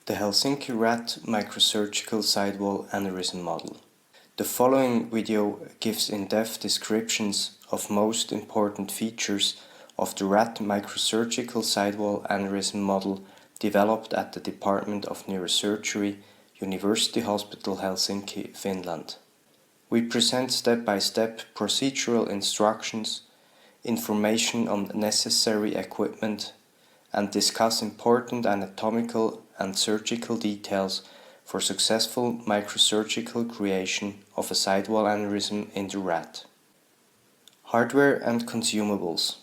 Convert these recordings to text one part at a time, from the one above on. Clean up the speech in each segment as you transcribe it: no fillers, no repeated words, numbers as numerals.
The Helsinki rat microsurgical sidewall aneurysm model. The following video gives in-depth descriptions of most important features of the rat microsurgical sidewall aneurysm model developed at the Department of Neurosurgery, University Hospital Helsinki, Finland. We present step-by-step procedural instructions, information on necessary equipment, and discuss important anatomical and surgical details for successful microsurgical creation of a sidewall aneurysm in the rat. Hardware and consumables.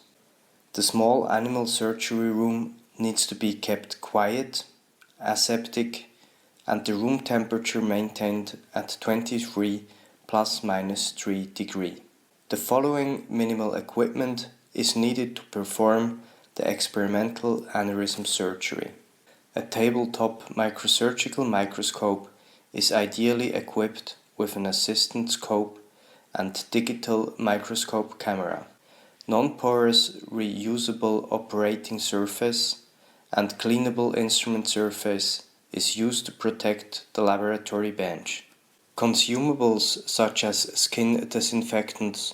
The small animal surgery room needs to be kept quiet, aseptic, and the room temperature maintained at 23 ±3 degrees. The following minimal equipment is needed to perform the experimental aneurysm surgery. A tabletop microsurgical microscope is ideally equipped with an assistant scope and digital microscope camera. Non-porous reusable operating surface and cleanable instrument surface is used to protect the laboratory bench. Consumables such as skin disinfectants,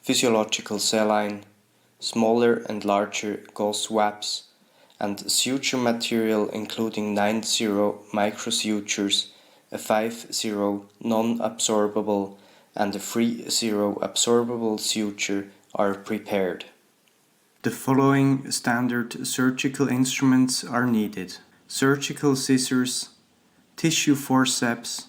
physiological saline, smaller and larger gauze swabs, and suture material including 9-0 microsutures, a 5-0 non-absorbable and a 3-0 absorbable suture are prepared. The following standard surgical instruments are needed: surgical scissors, tissue forceps,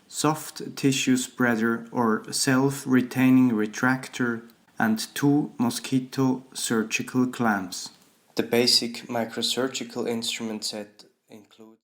soft tissue spreader or self-retaining retractor, and 2 mosquito surgical clamps. The basic microsurgical instrument set includes